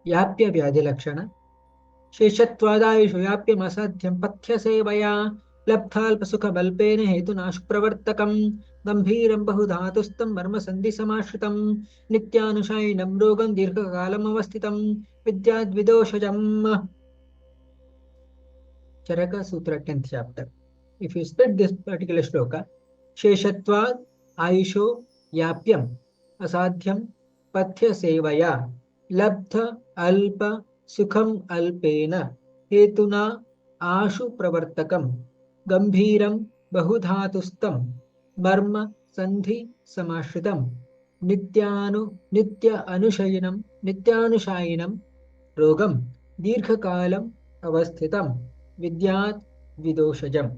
याप्य व्याधिलक्षण शेषत्वादायुषु याप्यमसाध्यं पथ्यसेवया लब्धाल्पसुखबल्पेन हेतुनाशुप्रवर्तकं गम्भीरं बहुधातुस्थं मर्मसन्धिसमाश्रितं नित्यानुशायिनं रोगं दीर्घकालमवस्थितं विद्याद्विदोषजम्. Charaka Sutra 10th chapter. If you split this particular shloka, Sheshatvad Aisho Yapyam Asadhyam Pathya Sevaya Labdha Alpa Sukham Alpena Hetuna Ashu Pravartakam Gambhiram Bahudhatustam Marma Sandhi Samashritam Nityanushayanam Rogam Dirghakalam Avasthitam विद्यात् विदोषजम्.